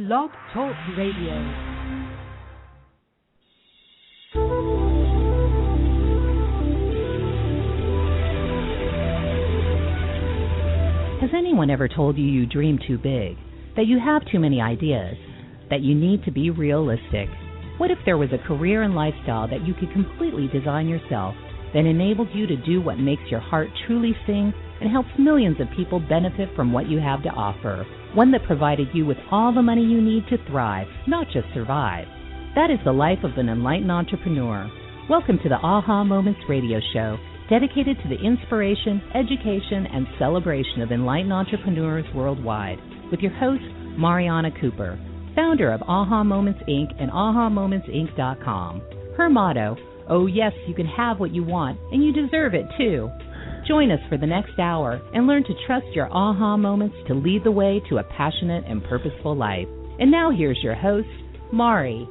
Blog Talk Radio. Has anyone ever told you you dream too big, that you have too many ideas, that you need to be realistic? What if there was a career and lifestyle that you could completely design yourself, that enables you to do what makes your heart truly sing and helps millions of people benefit from what you have to offer? One that provided you with all the money you need to thrive, not just survive. That is the life of an enlightened entrepreneur. Welcome to the Aha Moments radio show, dedicated to the inspiration, education, and celebration of enlightened entrepreneurs worldwide, with your host, Mariana Cooper, founder of Aha Moments Inc. and AhaMomentsInc.com. Her motto, oh yes, you can have what you want, and you deserve it too. Join us for the next hour and learn to trust your aha moments to lead the way to a passionate and purposeful life. And now here's your host, Mari.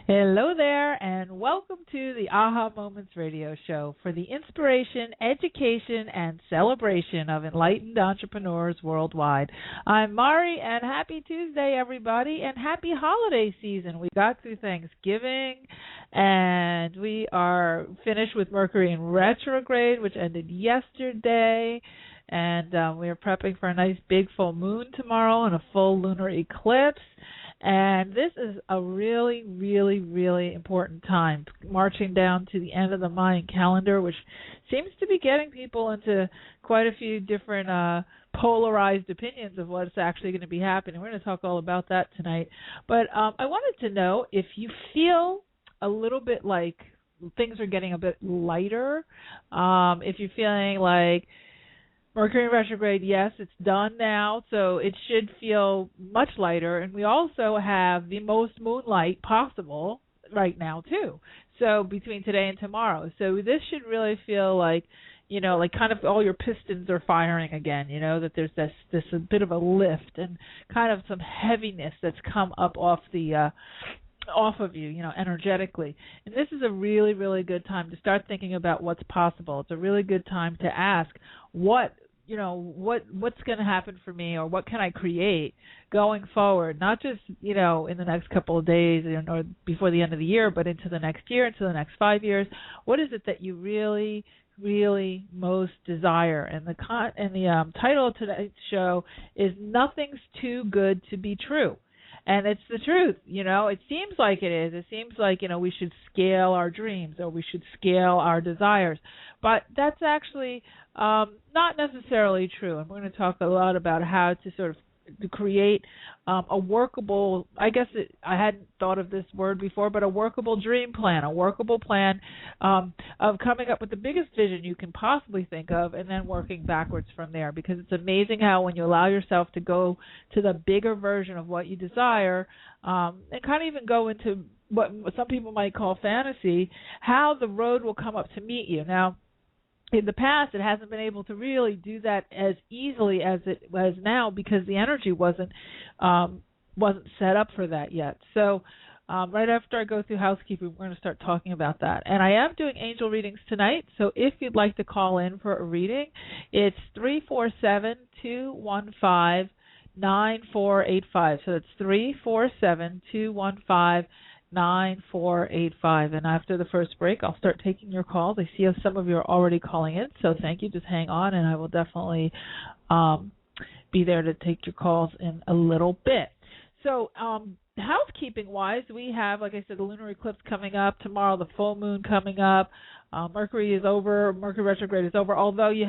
Hello there, and welcome to the Aha Moments radio show for the inspiration, education, and celebration of enlightened entrepreneurs worldwide. I'm Mari, and happy Tuesday, everybody, and happy holiday season. We got through Thanksgiving, and we are finished with Mercury in retrograde, which ended yesterday. And we are prepping for a nice big full moon tomorrow and a full lunar eclipse. And this is a really, really, really important time, marching down to the end of the Mayan calendar, which seems to be getting people into quite a few different polarized opinions of what's actually going to be happening. We're going to talk all about that tonight. But I wanted to know if you feel a little bit like things are getting a bit lighter, if you're feeling like Mercury in retrograde, yes, it's done now, so it should feel much lighter. And we also have the most moonlight possible right now, too, so between today and tomorrow. So this should really feel like, you know, like kind of all your pistons are firing again, you know, that there's this a bit of a lift and kind of some heaviness that's come up off of you, you know, energetically. And this is a really, really good time to start thinking about what's possible. It's a really good time to ask what's going to happen for me, or what can I create going forward, not just, you know, in the next couple of days or before the end of the year, but into the next year, into the next 5 years. What is it that you really, really most desire? And the title of today's show is Nothing's Too Good to Be True. And it's the truth, you know. It seems like it is. It seems like, you know, we should scale our dreams or we should scale our desires. But that's actually not necessarily true. And we're going to talk a lot about how to sort of to create a workable, I hadn't thought of this word before, but a workable dream plan, a workable plan of coming up with the biggest vision you can possibly think of and then working backwards from there. Because it's amazing how when you allow yourself to go to the bigger version of what you desire and kind of even go into what some people might call fantasy, how the road will come up to meet you. Now, in the past, it hasn't been able to really do that as easily as it was now because the energy wasn't set up for that yet. So right after I go through housekeeping, we're going to start talking about that. And I am doing angel readings tonight, so if you'd like to call in for a reading, it's 347-215-9485. So that's 347-215-9485. And after the first break, I'll start taking your calls. I see some of you are already calling in, so thank you. Just hang on, and I will definitely be there to take your calls in a little bit. So housekeeping-wise, we have, like I said, the lunar eclipse coming up tomorrow, the full moon coming up. Mercury is over. Mercury retrograde is over. Although you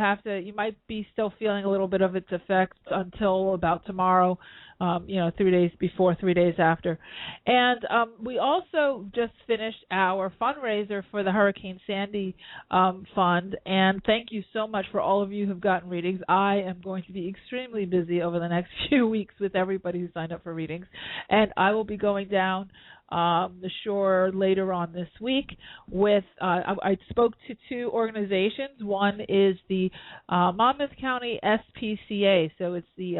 might be still feeling a little bit of its effects until about tomorrow. 3 days before, 3 days after. And we also just finished our fundraiser for the Hurricane Sandy Fund, and thank you so much for all of you who've gotten readings. I am going to be extremely busy over the next few weeks with everybody who signed up for readings, and I will be going down the shore later on this week with I spoke to two organizations. One is the Monmouth County SPCA, so it's the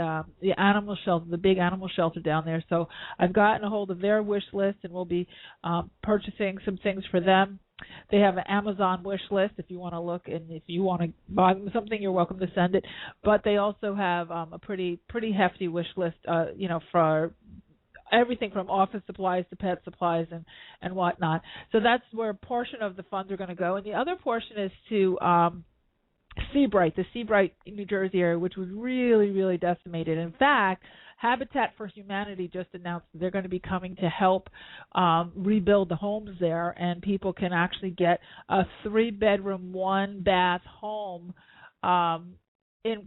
animal shelter, the big animal shelter down there. So I've gotten a hold of their wish list, and we'll be purchasing some things for them. They have an Amazon wish list if you want to look, and if you want to buy them something, you're welcome to send it. But they also have a pretty hefty wish list, for everything from office supplies to pet supplies and whatnot. So that's where a portion of the funds are going to go, and the other portion is to Seabright, the Seabright, New Jersey area, which was really, really decimated. In fact, Habitat for Humanity just announced that they're going to be coming to help rebuild the homes there, and people can actually get a 3-bedroom, 1-bath home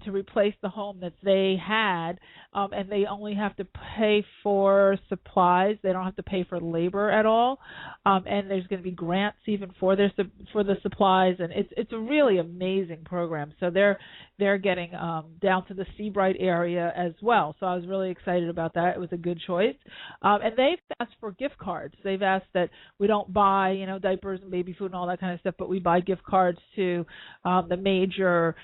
to replace the home that they had, and they only have to pay for supplies. They don't have to pay for labor at all, and there's going to be grants even for the supplies, and it's a really amazing program. So they're getting down to the Seabright area as well. So I was really excited about that. It was a good choice, and they've asked for gift cards. They've asked that we don't buy diapers and baby food and all that kind of stuff, but we buy gift cards to the major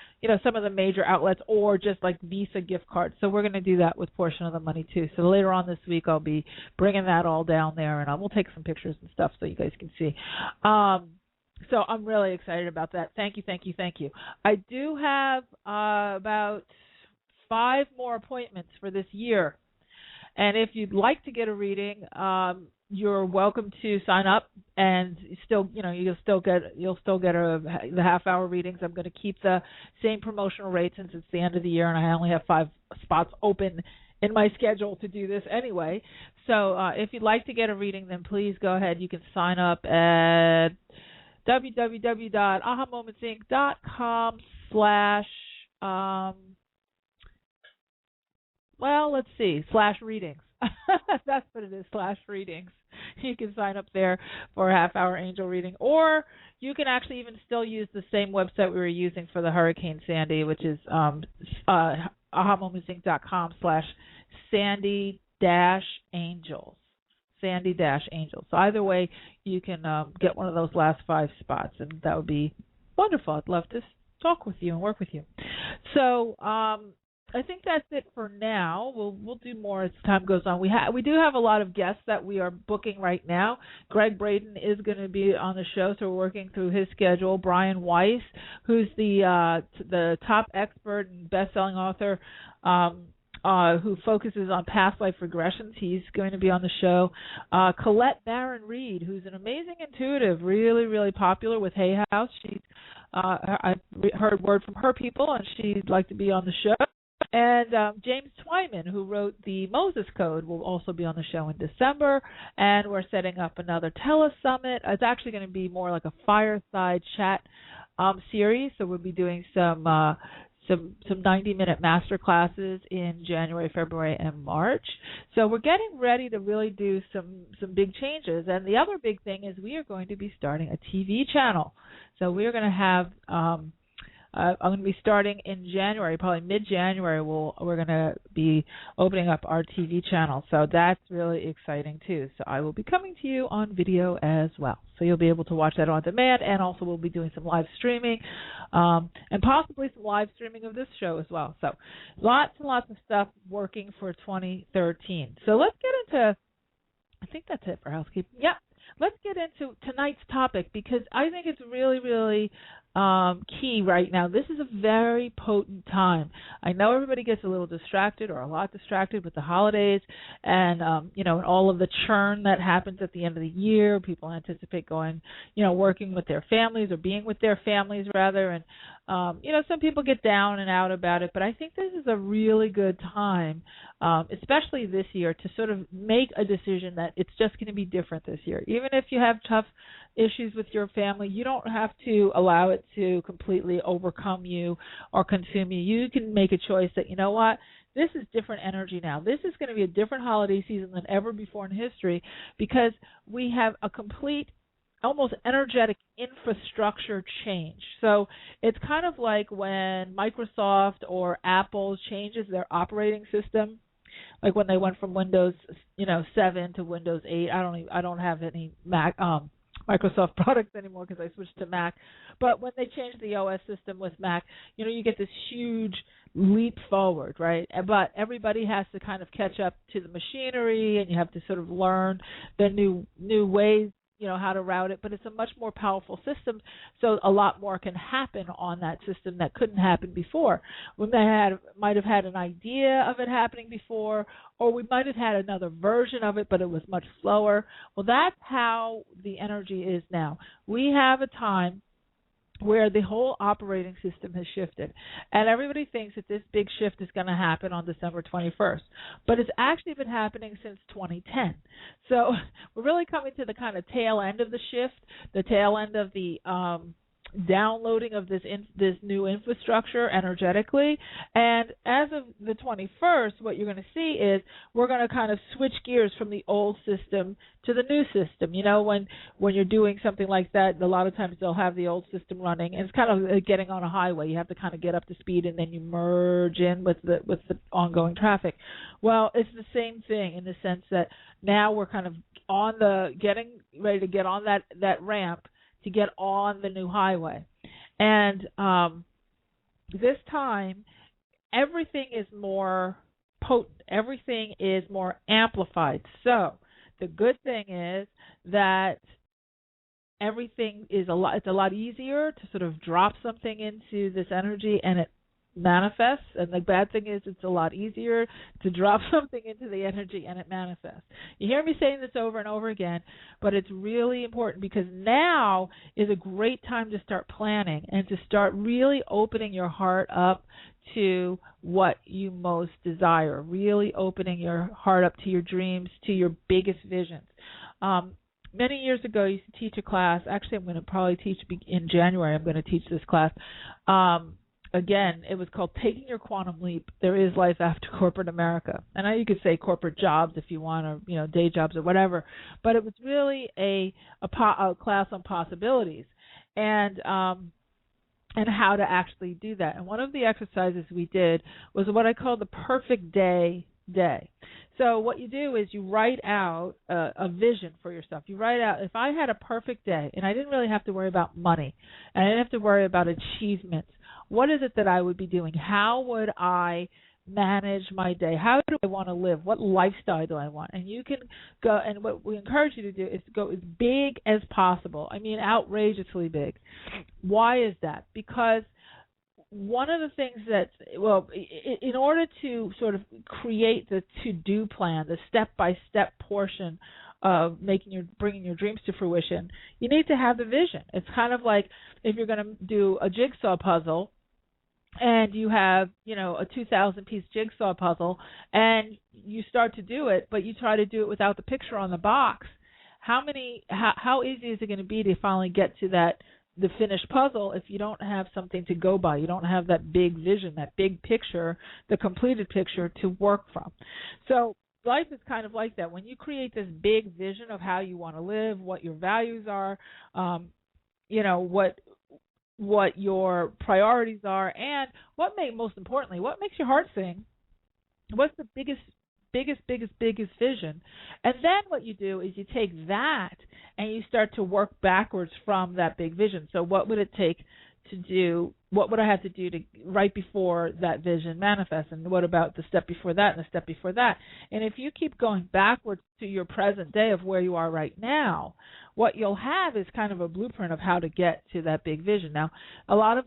some of the major outlets, or just like Visa gift cards. So we're going to do that with portion of the money too. So later on this week, I'll be bringing that all down there, and we'll take some pictures and stuff so you guys can see. So I'm really excited about that. Thank you. I do have about 5 more appointments for this year, and if you'd like to get a reading, you're welcome to sign up, and you'll still get the half-hour readings. I'm going to keep the same promotional rate since it's the end of the year, and I only have 5 spots open in my schedule to do this anyway. So if you'd like to get a reading, then please go ahead. You can sign up at www.ahamomentsinc.com/ /readings. That's what it is, /readings. You can sign up there for a half-hour angel reading, or you can actually even still use the same website we were using for the Hurricane Sandy, which is ahamomentsinc.com /Sandy-Angels. Sandy-Angels. So either way, you can get one of those last 5 spots, and that would be wonderful. I'd love to talk with you and work with you. So I think that's it for now. We'll do more as time goes on. We do have a lot of guests that we are booking right now. Greg Braden is going to be on the show, so we're working through his schedule. Brian Weiss, who's the top expert and best-selling author who focuses on past life regressions, he's going to be on the show. Colette Barron Reed, who's an amazing intuitive, really, really popular with Hay House. She's I've heard word from her people, and she'd like to be on the show. And James Twyman, who wrote the Moses Code, will also be on the show in December. And we're setting up another telesummit. It's actually going to be more like a fireside chat series. So we'll be doing some 90-minute master classes in January, February, and March. So we're getting ready to really do some big changes. And the other big thing is we are going to be starting a TV channel. So we're going to have I'm going to be starting in January, probably mid-January. We're going to be opening up our TV channel, so that's really exciting too. So I will be coming to you on video as well, so you'll be able to watch that on demand, and also we'll be doing some live streaming, and possibly some live streaming of this show as well. So lots and lots of stuff working for 2013. So let's get into. I think that's it for housekeeping. Yeah. Let's get into tonight's topic, because I think it's really, really key right now. This is a very potent time. I know everybody gets a little distracted, or a lot distracted, with the holidays and and all of the churn that happens at the end of the year. People anticipate going, working with their families, or being with their families rather, and some people get down and out about it. But I think this is a really good time, especially this year, to sort of make a decision that it's just going to be different this year. Even if you have tough issues with your family, you don't have to allow it to completely overcome you or consume you. You can make a choice that, this is different energy now. This is going to be a different holiday season than ever before in history, because we have a complete, almost energetic infrastructure change. So it's kind of like when Microsoft or Apple changes their operating system, like when they went from Windows 7 to Windows 8. I don't have any Mac Microsoft products anymore because I switched to Mac. But when they changed the OS system with Mac, you get this huge leap forward, right? But everybody has to kind of catch up to the machinery, and you have to sort of learn the new ways how to route it, but it's a much more powerful system, so a lot more can happen on that system that couldn't happen before. We might have had an idea of it happening before, or we might have had another version of it, but it was much slower. Well, that's how the energy is now. We have a time where the whole operating system has shifted. And everybody thinks that this big shift is going to happen on December 21st. But it's actually been happening since 2010. So we're really coming to the kind of tail end of the shift, the tail end of the downloading of this new infrastructure energetically. And as of the 21st, what you're going to see is we're going to kind of switch gears from the old system to the new system. When you're doing something like that, a lot of times they'll have the old system running, and it's kind of getting on a highway. You have to kind of get up to speed, and then you merge in with the ongoing traffic. Well, it's the same thing in the sense that now we're kind of getting ready to get on that ramp to get on the new highway. And this time, everything is more potent. Everything is more amplified. So the good thing is that everything is it's a lot easier to sort of drop something into this energy and it manifests. And the bad thing is it's a lot easier to drop something into the energy and it manifests. You hear me saying this over and over again, but it's really important because now is a great time to start planning and to start really opening your heart up to what you most desire, really opening your heart up to your dreams, to your biggest visions. Many years ago, I used to teach a class. Actually, I'm going to probably teach in January. I'm going to teach this class. Again, it was called Taking Your Quantum Leap. There is life after corporate America. And now you could say corporate jobs if you want, or day jobs or whatever. But it was really a class on possibilities and how to actually do that. And one of the exercises we did was what I call the perfect day. So what you do is you write out a vision for yourself. You write out, if I had a perfect day and I didn't really have to worry about money and I didn't have to worry about achievements, what is it that I would be doing? How would I manage my day? How do I want to live? What lifestyle do I want? And you can go, and what we encourage you to do is to go as big as possible. I mean, outrageously big. Why is that? Because one of the things that, in order to sort of create the to-do plan, the step-by-step portion of bringing your dreams to fruition, you need to have the vision. It's kind of like if you're going to do a jigsaw puzzle, and you have, a 2,000-piece jigsaw puzzle, and you start to do it, but you try to do it without the picture on the box. How easy is it going to be to finally get to the finished puzzle if you don't have something to go by? You don't have that big vision, that big picture, the completed picture to work from. So life is kind of like that. When you create this big vision of how you want to live, what your values are, what your priorities are, and most importantly, what makes your heart sing? What's the biggest vision? And then what you do is you take that and you start to work backwards from that big vision. So what would it take to do? What would I have to do to right before that vision manifests? And what about the step before that and the step before that? And if you keep going backwards to your present day of where you are right now, what you'll have is kind of a blueprint of how to get to that big vision. Now,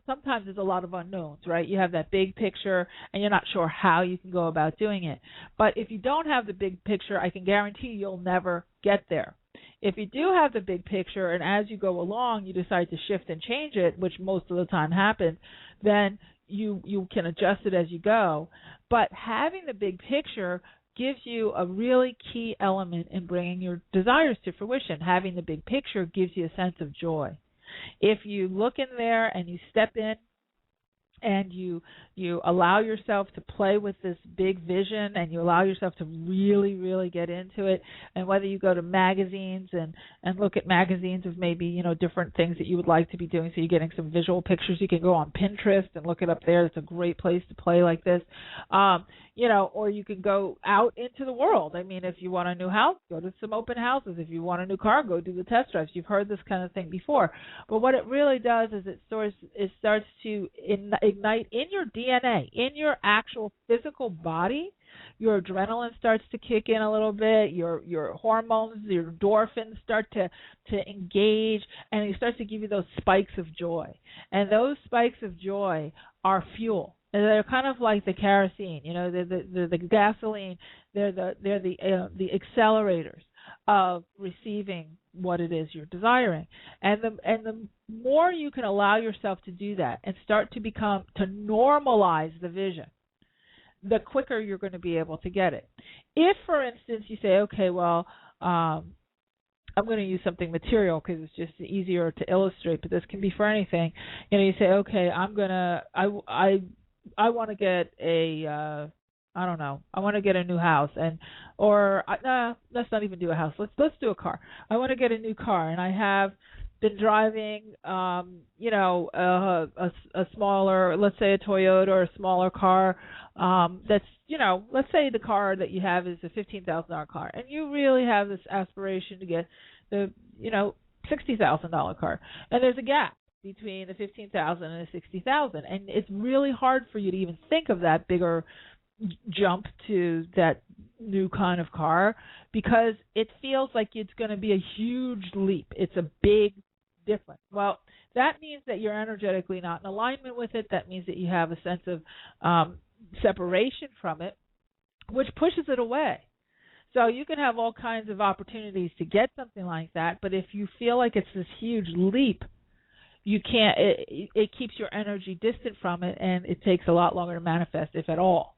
sometimes there's a lot of unknowns, right? You have that big picture and you're not sure how you can go about doing it. But if you don't have the big picture, I can guarantee you'll never get there. If you do have the big picture and as you go along you decide to shift and change it, which most of the time happens, then you can adjust it as you go. But having the big picture gives you a really key element in bringing your desires to fruition. Having the big picture gives you a sense of joy. If you look in there and you step in and you allow yourself to play with this big vision and you allow yourself to really, really get into it, and whether you go to magazines and look at magazines of maybe, different things that you would like to be doing, so you're getting some visual pictures. You can go on Pinterest and look it up there. It's a great place to play like this. Or you can go out into the world. I mean, if you want a new house, go to some open houses. If you want a new car, go do the test drives. You've heard this kind of thing before. But what it really does is it starts to ignite in your DNA, in your actual physical body, your adrenaline starts to kick in a little bit, your hormones, your endorphins start to engage, and it starts to give you those spikes of joy. And those spikes of joy are fuel. And they're kind of like the kerosene, they're the gasoline. They're the accelerators of receiving what it is you're desiring. And the more you can allow yourself to do that and start to normalize the vision, the quicker you're going to be able to get it. If, for instance, you say, okay, well, I'm going to use something material because it's just easier to illustrate, but this can be for anything. You say, okay, I want to get I want to get a new house, let's not even do a house. Let's do a car. I want to get a new car, and I have been driving, a smaller, let's say a Toyota or a smaller car. That's, let's say the car that you have is a $15,000 car, and you really have this aspiration to get the, $60,000 car, and there's a gap between the $15,000 and the $60,000, and it's really hard for you to even think of that bigger jump to that new kind of car because it feels like it's going to be a huge leap. It's a big difference. Well, that means that you're energetically not in alignment with it. That means that you have a sense of separation from it, which pushes it away. So you can have all kinds of opportunities to get something like that, but if you feel like it's this huge leap, you can't. It keeps your energy distant from it, and it takes a lot longer to manifest, if at all.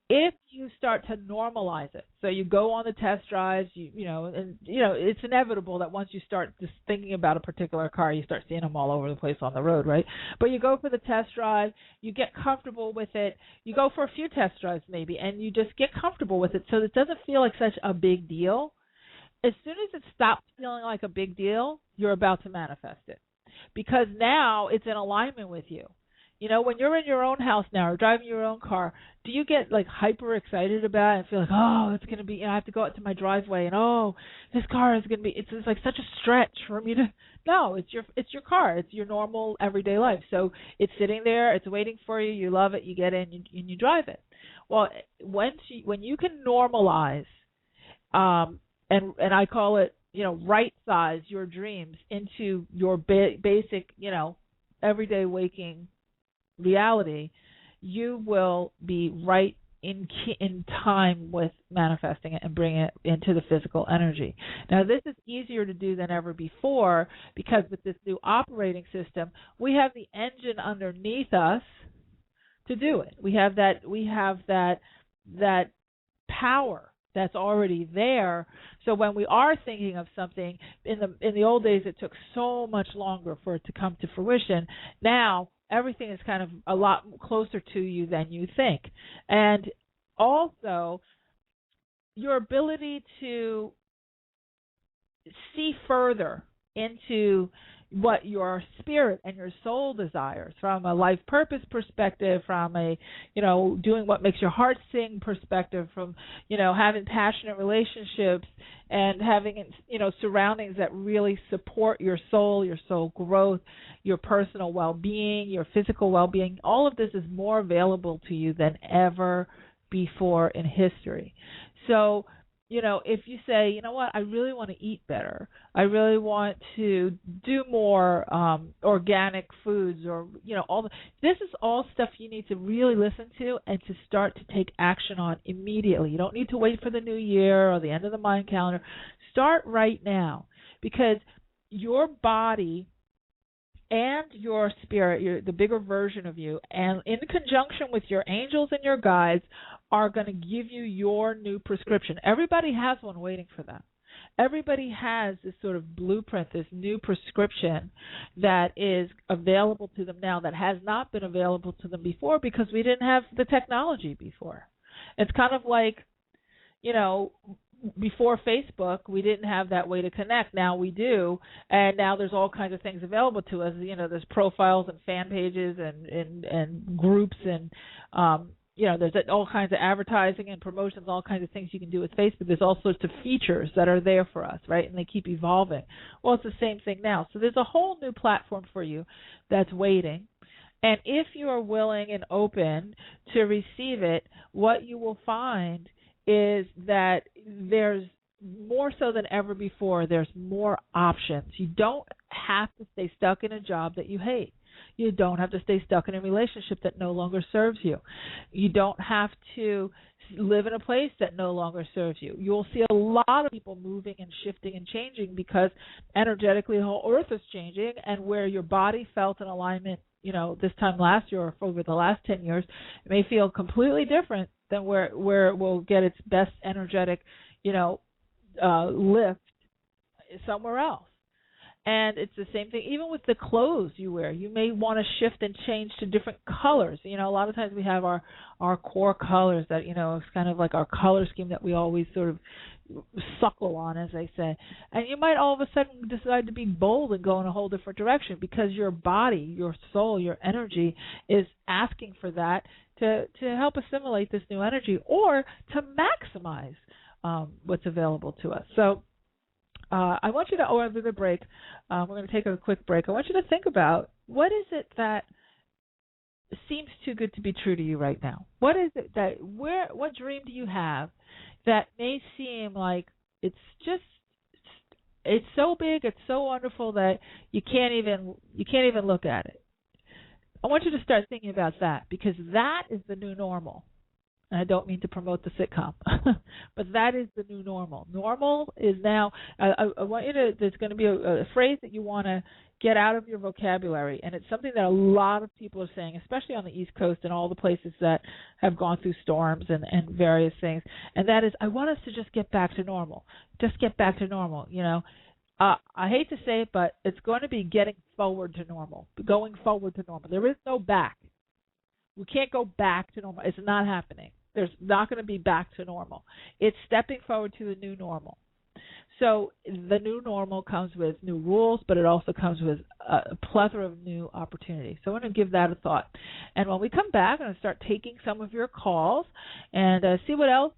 If you start to normalize it, so you go on the test drives, it's inevitable that once you start just thinking about a particular car, you start seeing them all over the place on the road, right? But you go for the test drive, you get comfortable with it, you go for a few test drives maybe, and you just get comfortable with it so it doesn't feel like such a big deal. As soon as it stops feeling like a big deal, you're about to manifest it. Because now it's in alignment with you. When you're in your own house now or driving your own car, do you get like hyper excited about it and feel like, oh, it's going to be, I have to go out to my driveway and oh, this car is going to be, it's like such a stretch for me to, no, it's your car. It's your normal everyday life. So it's sitting there, it's waiting for you, you love it, you get in and you drive it. Well, when you can normalize, and I call it, right size your dreams into your basic, everyday waking reality, you will be right in time with manifesting it and bringing it into the physical energy. Now, this is easier to do than ever before because with this new operating system, we have the engine underneath us to do it. We have that power that's already there. So when we are thinking of something, in the old days, it took so much longer for it to come to fruition. Now everything is kind of a lot closer to you than you think. And also, your ability to see further into what your spirit and your soul desires from a life purpose perspective, from a, doing what makes your heart sing perspective, from, having passionate relationships and having, surroundings that really support your soul growth, your personal well-being, your physical well-being. All of this is more available to you than ever before in history. So, if you say, you know what, I really want to eat better, I really want to do more organic foods, or, this is all stuff you need to really listen to and to start to take action on immediately. You don't need to wait for the new year or the end of the Mayan calendar. Start right now, because your body and your spirit, the bigger version of you, and in conjunction with your angels and your guides, are going to give you your new prescription. Everybody has one waiting for them. Everybody has this sort of blueprint, this new prescription that is available to them now that has not been available to them before because we didn't have the technology before. It's kind of like, before Facebook, we didn't have that way to connect. Now we do, and now there's all kinds of things available to us. There's profiles and fan pages and groups and there's all kinds of advertising and promotions, all kinds of things you can do with Facebook. There's all sorts of features that are there for us, right? And they keep evolving. Well, it's the same thing now. So there's a whole new platform for you that's waiting. And if you are willing and open to receive it, what you will find is that there's more so than ever before, there's more options. You don't have to stay stuck in a job that you hate. You don't have to stay stuck in a relationship that no longer serves you. You don't have to live in a place that no longer serves you. You'll see a lot of people moving and shifting and changing because energetically the whole earth is changing, and where your body felt in alignment, this time last year or over the last 10 years, it may feel completely different than where it will get its best energetic, lift somewhere else. And it's the same thing even with the clothes you wear. You may want to shift and change to different colors. A lot of times we have our core colors that, it's kind of like our color scheme that we always sort of suckle on, as they say. And you might all of a sudden decide to be bold and go in a whole different direction because your body, your soul, your energy is asking for that to help assimilate this new energy or to maximize what's available to us. So I want you to, over the break, we're going to take a quick break. I want you to think about what is it that seems too good to be true to you right now? What is it what dream do you have that may seem like it's so big, it's so wonderful that you can't even look at it? I want you to start thinking about that, because that is the new normal. And I don't mean to promote the sitcom, but that is the new normal. Normal is now, I want you to, there's going to be a phrase that you want to get out of your vocabulary, and it's something that a lot of people are saying, especially on the East Coast and all the places that have gone through storms and various things, and that is, I want us to just get back to normal. Just get back to normal, I hate to say it, but it's going to be getting forward to normal, going forward to normal. There is no back. We can't go back to normal. It's not happening. There's not going to be back to normal. It's stepping forward to the new normal. So the new normal comes with new rules, but it also comes with a plethora of new opportunities. So I want to give that a thought. And when we come back, I'm going to start taking some of your calls and see what else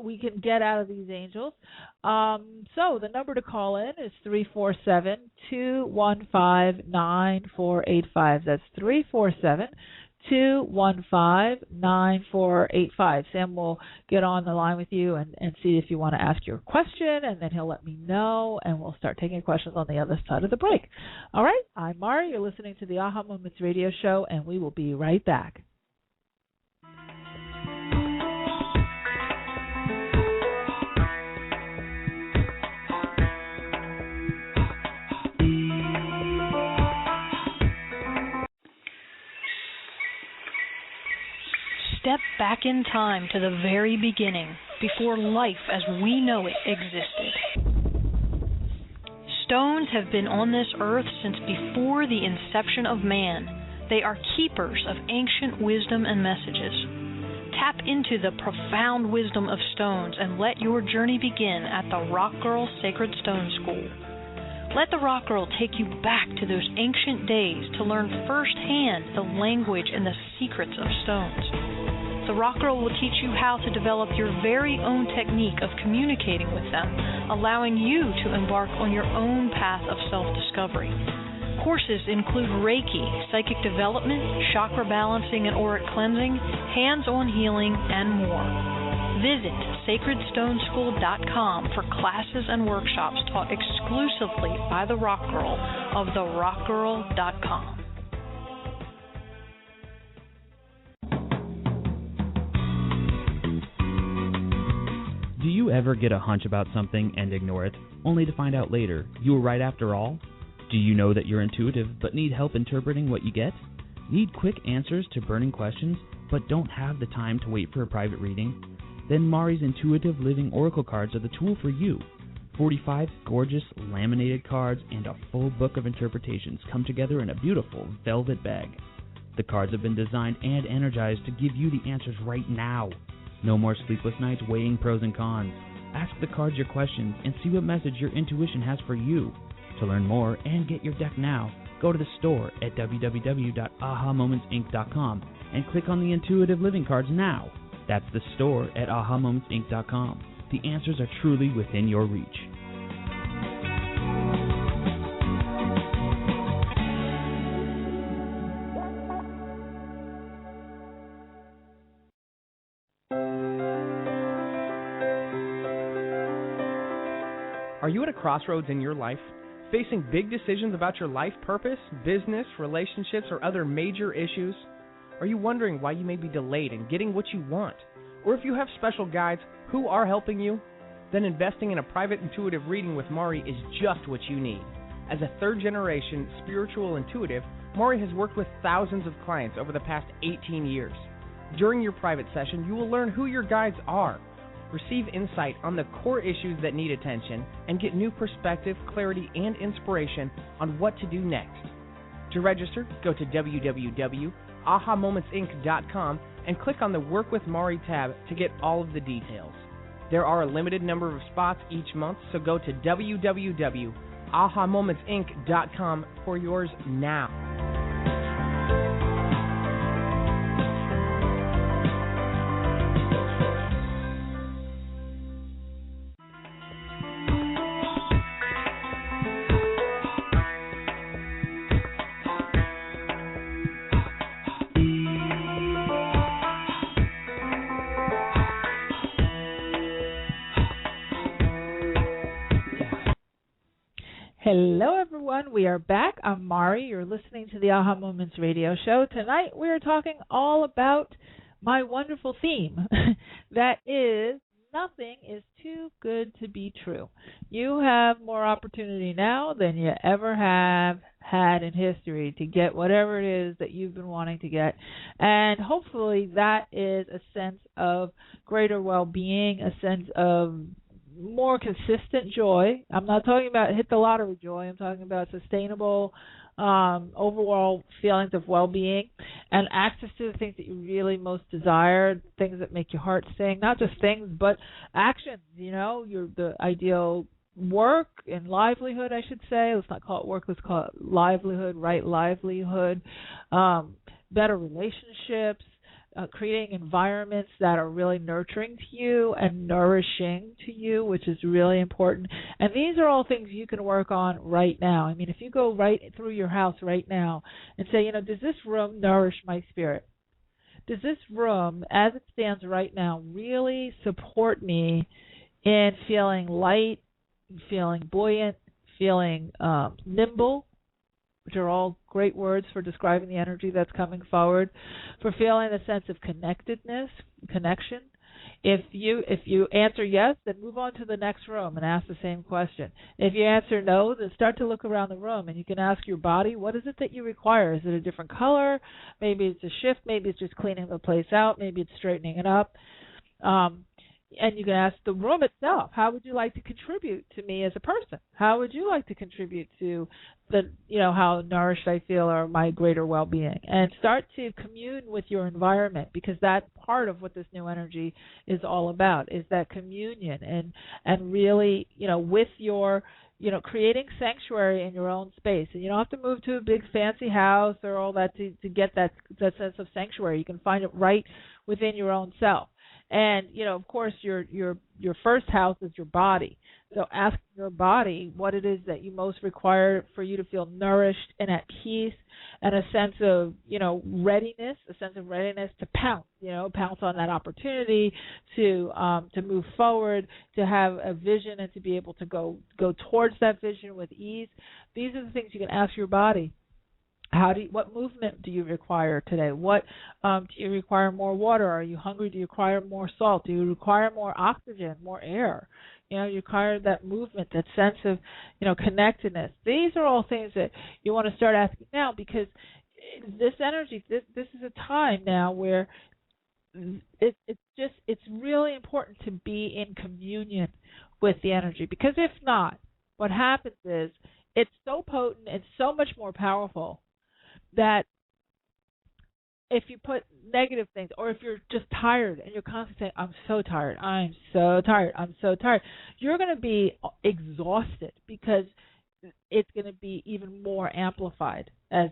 we can get out of these angels. So the number to call in is 347-215-9485. That's 347-215-9485. Sam will get on the line with you and see if you want to ask your question, and then he'll let me know, and we'll start taking questions on the other side of the break. All right, I'm Mari. You're listening to the Aha Moments radio show, and we will be right back. Step back in time to the very beginning, before life as we know it existed. Stones have been on this earth since before the inception of man. They are keepers of ancient wisdom and messages. Tap into the profound wisdom of stones and let your journey begin at the Rock Girl Sacred Stone School. Let the Rock Girl take you back to those ancient days to learn firsthand the language and the secrets of stones. The Rock Girl will teach you how to develop your very own technique of communicating with them, allowing you to embark on your own path of self-discovery. Courses include Reiki, psychic development, chakra balancing and auric cleansing, hands-on healing, and more. Visit sacredstoneschool.com for classes and workshops taught exclusively by the Rock Girl of therockgirl.com. Do you ever get a hunch about something and ignore it, only to find out later you were right after all? Do you know that you're intuitive but need help interpreting what you get? Need quick answers to burning questions but don't have the time to wait for a private reading? Then Mari's Intuitive Living Oracle cards are the tool for you. 45 gorgeous laminated cards and a full book of interpretations come together in a beautiful velvet bag. The cards have been designed and energized to give you the answers right now. No more sleepless nights weighing pros and cons. Ask the cards your questions and see what message your intuition has for you. To learn more and get your deck now, go to the store at www.ahamomentsinc.com and click on the Intuitive Living cards now. That's the store at ahamomentsinc.com. The answers are truly within your reach. Are you at a crossroads in your life, facing big decisions about your life purpose, business, relationships, or other major issues? Are you wondering why you may be delayed in getting what you want? Or if you have special guides who are helping you? Then investing in a private intuitive reading with Mari is just what you need. As a third-generation spiritual intuitive, Mari has worked with thousands of clients over the past 18 years. During your private session, you will learn who your guides are, receive insight on the core issues that need attention, and get new perspective, clarity, and inspiration on what to do next. To register, go to www.ahamomentsinc.com and click on the Work with Mari tab to get all of the details. There are a limited number of spots each month, so go to www.ahamomentsinc.com for yours now. Hello, everyone. We are back. I'm Mari. You're listening to the Aha Moments radio show. Tonight, we are talking all about my wonderful theme. That is, nothing is too good to be true. You have more opportunity now than you ever have had in history to get whatever it is that you've been wanting to get. And hopefully that is a sense of greater well-being, a sense of more consistent joy. I'm not talking about hit the lottery joy. I'm talking about sustainable overall feelings of well-being and access to the things that you really most desire, things that make your heart sing, not just things, but actions, the ideal work and livelihood, I should say. Let's not call it work, let's call it livelihood, right livelihood, better relationships, creating environments that are really nurturing to you and nourishing to you, which is really important. And these are all things you can work on right now. I mean, if you go right through your house right now and say, does this room nourish my spirit? Does this room, as it stands right now, really support me in feeling light, feeling buoyant, feeling nimble, which are all great words for describing the energy that's coming forward, for feeling a sense of connectedness, connection. If you answer yes, then move on to the next room and ask the same question. If you answer no, then start to look around the room, and you can ask your body, what is it that you require? Is it a different color? Maybe it's a shift. Maybe it's just cleaning the place out. Maybe it's straightening it up. And you can ask the room itself, how would you like to contribute to me as a person? How would you like to contribute to how nourished I feel or my greater well-being? And start to commune with your environment, because that's part of what this new energy is all about, is that communion and really, with your, creating sanctuary in your own space. And you don't have to move to a big fancy house or all that to get that sense of sanctuary. You can find it right within your own self. And, of course, your first house is your body. So ask your body what it is that you most require for you to feel nourished and at peace, and a sense of, readiness, to pounce, pounce on that opportunity, to move forward, to have a vision and to be able to go towards that vision with ease. These are the things you can ask your body. What movement do you require today? What do you require more water? Are you hungry? Do you require more salt? Do you require more oxygen, more air? You require that movement, that sense of, connectedness. These are all things that you want to start asking now, because this energy, this is a time now where it's really important to be in communion with the energy, because if not, what happens is it's so potent and so much more powerful that if you put negative things, or if you're just tired and you're constantly saying, I'm so tired, you're going to be exhausted, because it's going to be even more amplified as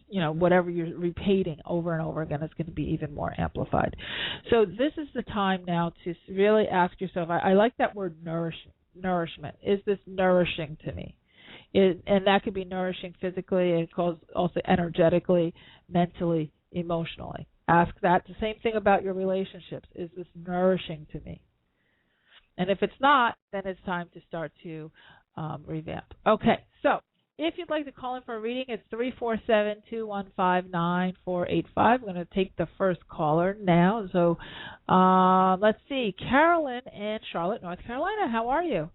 whatever you're repeating over and over again is going to be even more amplified. So this is the time now to really ask yourself, I like that word nourishment. Is this nourishing to me? And that could be nourishing physically, and also energetically, mentally, emotionally. Ask that. The same thing about your relationships. Is this nourishing to me? And if it's not, then it's time to start to revamp. Okay, so if you'd like to call in for a reading, it's 347-215-9485. I'm going to take the first caller now. So let's see. Carolyn in Charlotte, North Carolina. How are you?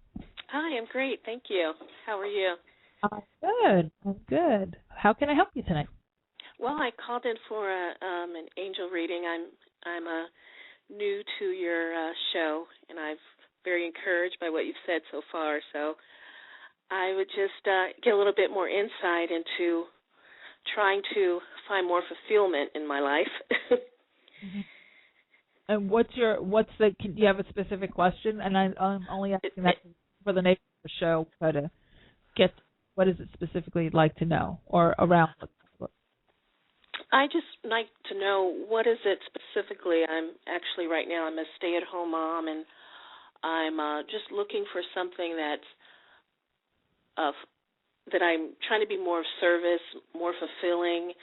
Hi, I'm great. Thank you. How are you? I'm good. I'm good. How can I help you tonight? Well, I called in for an angel reading. I'm new to your show, and I'm very encouraged by what you've said so far. So I would just get a little bit more insight into trying to find more fulfillment in my life. Mm-hmm. And do you have a specific question? And I'm only asking that for the nature of the show, try to get what is it specifically you'd like to know, or around what? I just like to know what is it specifically. I'm actually right now I'm a stay-at-home mom, and I'm just looking for something that I'm trying to be more of service, more fulfilling,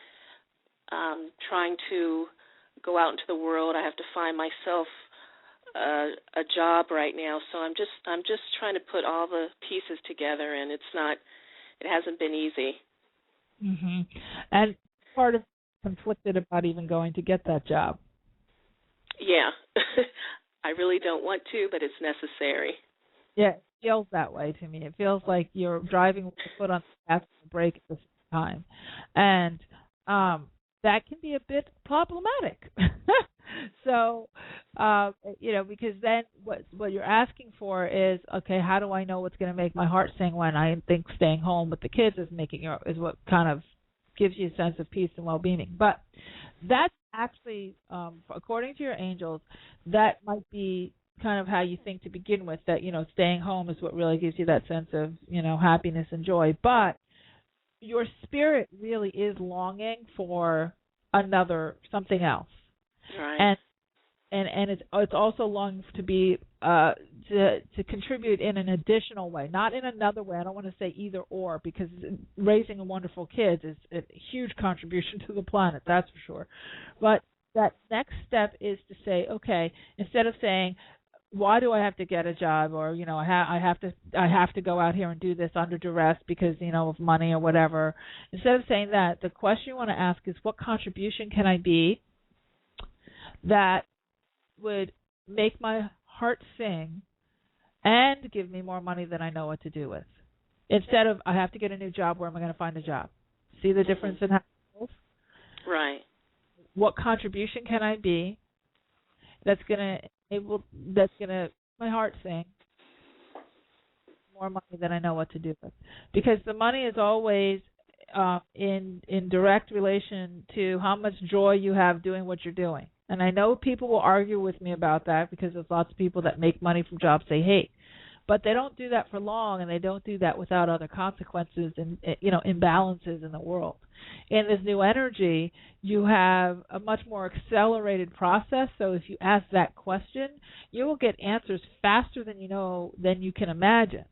trying to go out into the world. I have to find myself a job right now, so I'm just trying to put all the pieces together, and it hasn't been easy. Mm-hmm. And part of conflicted about even going to get that job. Yeah. I really don't want to, but it's necessary. Yeah, it feels that way to me. It feels like you're driving with the foot on the gas and the brake at the same time. And that can be a bit problematic. So, because then what you're asking for is, okay, how do I know what's going to make my heart sing when I think staying home with the kids is what kind of gives you a sense of peace and well-being. But that's actually, according to your angels, that might be kind of how you think to begin with, that, staying home is what really gives you that sense of, happiness and joy. But your spirit really is longing for something else. Right. And it's also longing to be to contribute in an additional way, not in another way. I don't want to say either or, because raising wonderful kids is a huge contribution to the planet, that's for sure. But that next step is to say, okay, instead of saying, why do I have to get a job, or I have to go out here and do this under duress because of money or whatever. Instead of saying that, the question you want to ask is, what contribution can I be that would make my heart sing and give me more money than I know what to do with? Instead of, I have to get a new job, where am I going to find a job? See the difference in how it feels? Right. What contribution can I be that's going to make my heart sing more money than I know what to do with? Because the money is always in direct relation to how much joy you have doing what you're doing. And I know people will argue with me about that, because there's lots of people that make money from jobs they hate. But they don't do that for long, and they don't do that without other consequences and imbalances in the world. In this new energy, you have a much more accelerated process. So if you ask that question, you will get answers faster than you can imagine.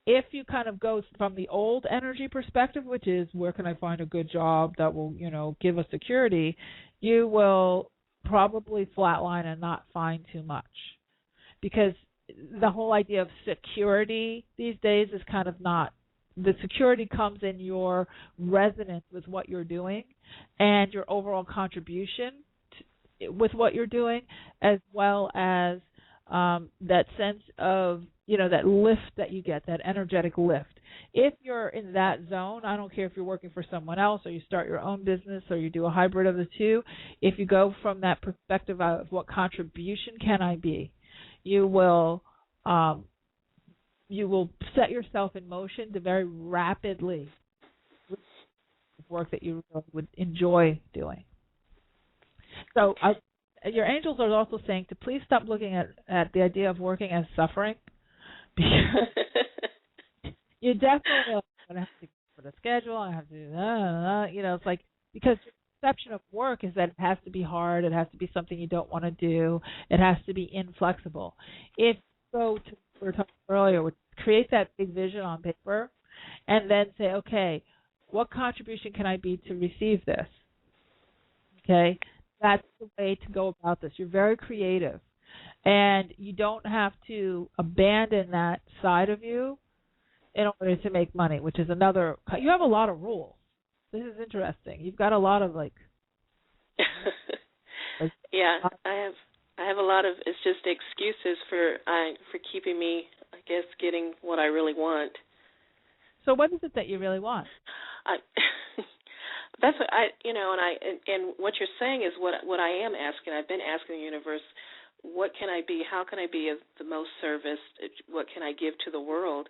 If you kind of go from the old energy perspective, which is, where can I find a good job that will give us security, you will probably flatline and not find too much, because the whole idea of security these days is kind of not. The security comes in your resonance with what you're doing and your overall contribution with what you're doing, as well as that sense of, that lift that you get, that energetic lift. If you're in that zone, I don't care if you're working for someone else or you start your own business or you do a hybrid of the two, if you go from that perspective of what contribution can I be, you will set yourself in motion to very rapidly work that you really would enjoy doing. So your angels are also saying to please stop looking at the idea of working as suffering, because you definitely are going to have to put a schedule. I have to do that. It's like, because your perception of work is that it has to be hard. It has to be something you don't want to do. It has to be inflexible. If you go to what we were talking earlier, which create that big vision on paper, and then say, okay, what contribution can I be to receive this? Okay, that's the way to go about this. You're very creative. And you don't have to abandon that side of you in order to make money, which is another. You have a lot of rules. This is interesting. You've got a lot of yeah, I have a lot of. It's just excuses for keeping me, I guess, getting what I really want. So what is it that you really want? That's what and what you're saying is what I am asking. I've been asking the universe, what can I be? How can I be of the most service? What can I give to the world?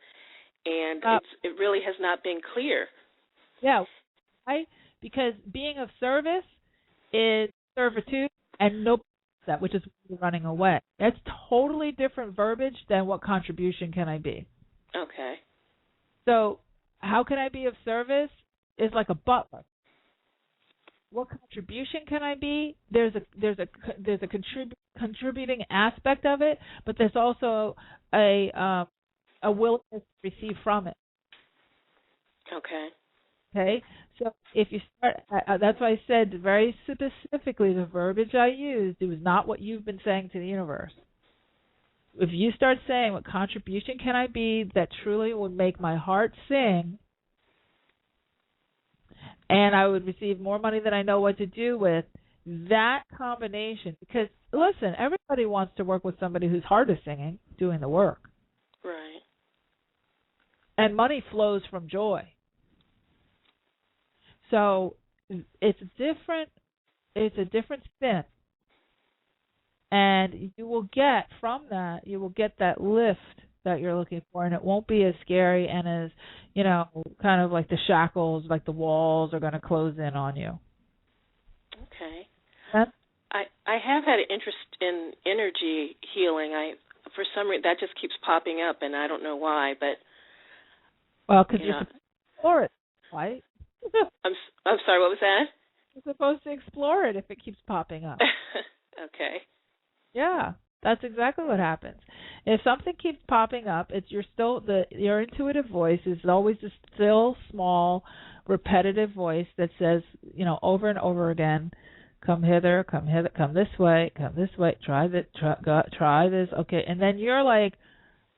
And it really has not been clear. Yeah, because being of service is servitude, and nobody does that, which is running away. That's totally different verbiage than what contribution can I be. Okay. So how can I be of service is like a butler. What contribution can I be? There's a contributing aspect of it, but there's also a willingness to receive from it. Okay. Okay. So if you start, that's why I said very specifically the verbiage I used. It was not what you've been saying to the universe. If you start saying, what contribution can I be that truly would make my heart sing, and I would receive more money than I know what to do with, that combination, because, listen, everybody wants to work with somebody whose heart is singing, doing the work. Right. And money flows from joy. So it's a different spin. And you will get from that, that lift that you're looking for, and it won't be as scary and as, kind of like the shackles, like the walls are going to close in on you. Okay. Huh? I have had an interest in energy healing. For some reason, that just keeps popping up, and I don't know why, but... Well, because you're supposed to explore it, right? I'm sorry, what was that? You're supposed to explore it if it keeps popping up. Okay. Yeah, that's exactly what happens. If something keeps popping up, your intuitive voice is always a still, small, repetitive voice that says, over and over again, come hither, come this way, try this, okay. And then you're like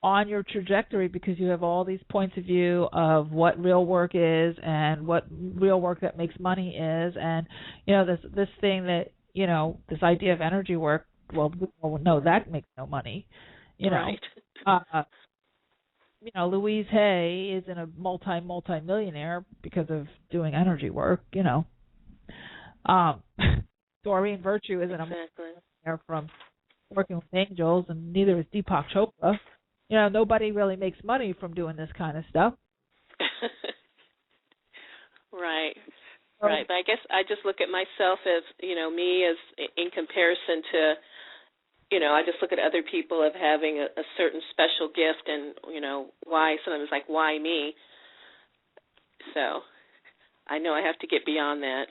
on your trajectory because you have all these points of view of what real work is and what real work that makes money is, and this thing that this idea of energy work. Well, no, that makes no money. Right. Louise Hay isn't a multi-millionaire because of doing energy work. Doreen Virtue isn't a millionaire from working with angels, and neither is Deepak Chopra. Nobody really makes money from doing this kind of stuff. Right. Right. But I guess I just look at myself as, me as in comparison to, I just look at other people of having a certain special gift and, why, sometimes like, why me? So I know I have to get beyond that.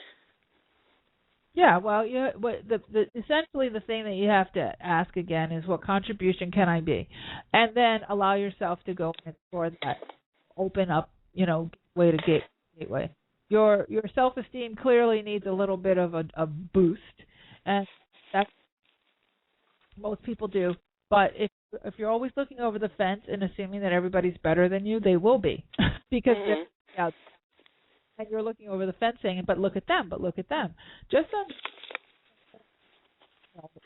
Yeah, well, essentially the thing that you have to ask again is, what contribution can I be? And then allow yourself to go and explore that. Open up, way to gateway. Your self-esteem clearly needs a little bit of a boost, and that's most people do. But if you're always looking over the fence and assuming that everybody's better than you, they will be, because they're out. And you're looking over the fence saying, but look at them. Just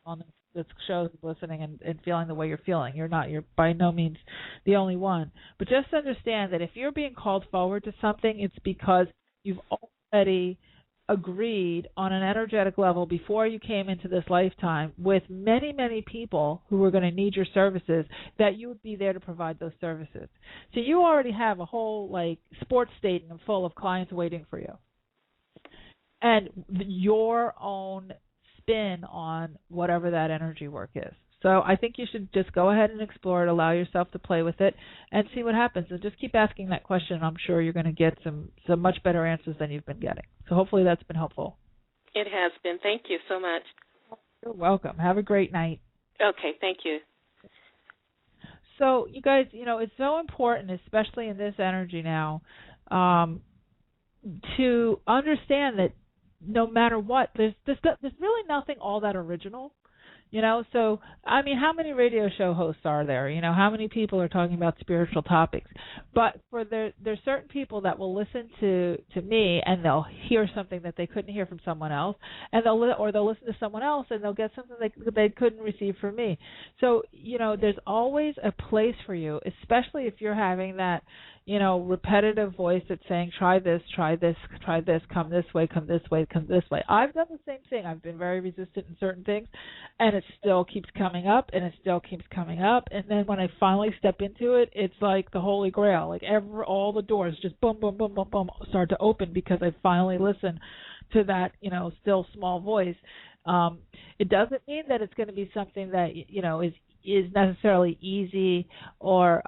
on this show, listening and feeling the way you're feeling. You're by no means the only one. But just understand that if you're being called forward to something, it's because you've already agreed on an energetic level before you came into this lifetime with many, many people who were going to need your services, that you would be there to provide those services. So you already have a whole sports stadium full of clients waiting for you. And your own spin on whatever that energy work is. So I think you should just go ahead and explore it, allow yourself to play with it, and see what happens. And just keep asking that question. I'm sure you're going to get some much better answers than you've been getting. So hopefully that's been helpful. It has been. Thank you so much. You're welcome. Have a great night. Okay, thank you. So you guys, it's so important, especially in this energy now, to understand that no matter what, there's really nothing all that original. So, I mean, how many radio show hosts are there? How many people are talking about spiritual topics? But there's certain people that will listen to me, and they'll hear something that they couldn't hear from someone else, and they'll listen to someone else, and they'll get something they couldn't receive from me. So, there's always a place for you, especially if you're having that, repetitive voice that's saying, try this, come this way, come this way, come this way. I've done the same thing. I've been very resistant in certain things, and it still keeps coming up, and it still keeps coming up. And then when I finally step into it, it's like the Holy Grail. Like all the doors just boom, boom, boom, boom, boom start to open because I finally listened to that, still small voice. It doesn't mean that it's going to be something that, is necessarily easy or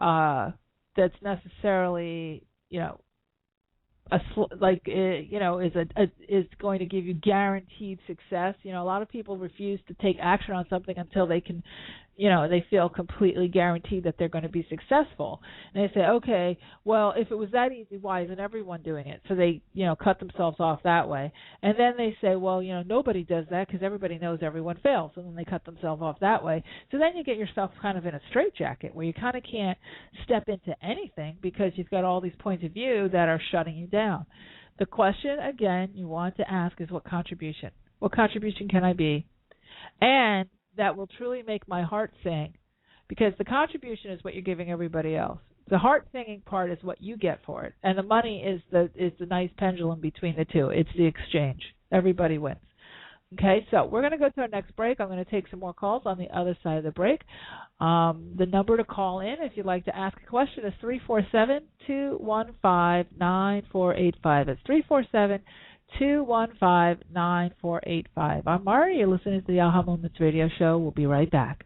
that's necessarily, is going to give you guaranteed success. A lot of people refuse to take action on something until they can, they feel completely guaranteed that they're going to be successful. And they say, okay, well, if it was that easy, why isn't everyone doing it? So they, cut themselves off that way. And then they say, well, nobody does that because everybody knows everyone fails. And then they cut themselves off that way. So then you get yourself kind of in a straitjacket where you kind of can't step into anything because you've got all these points of view that are shutting you down. The question, again, you want to ask is what contribution? What contribution can I be? And that will truly make my heart sing, because the contribution is what you're giving everybody else. The heart singing part is what you get for it, and the money is the nice pendulum between the two. It's the exchange. Everybody wins. Okay, so we're going to go to our next break. I'm going to take some more calls on the other side of the break. The number to call in if you'd like to ask a question is 347-215-9485. It's 347-215-9485. I'm Mari. You're listening to the Aha Moments Radio Show. We'll be right back.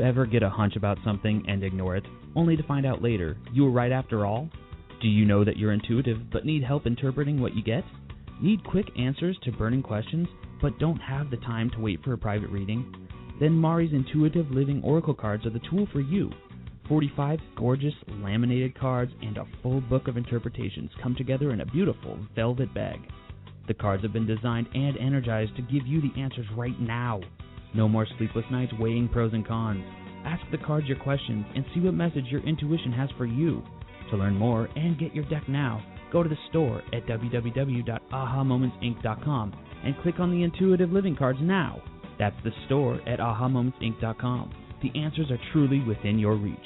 Ever get a hunch about something and ignore it, only to find out later you were right after all? Do you know that you're intuitive but need help interpreting what you get? Need quick answers to burning questions but don't have the time to wait for a private reading? Then Mari's Intuitive Living Oracle cards are the tool for you. 45 gorgeous laminated cards and a full book of interpretations come together in a beautiful velvet bag. The cards have been designed and energized to give you the answers right now. No more sleepless nights weighing pros and cons. Ask the cards your questions and see what message your intuition has for you. To learn more and get your deck now, go to the store at www.ahamomentsinc.com and click on the Intuitive Living cards now. That's the store at ahamomentsinc.com. The answers are truly within your reach.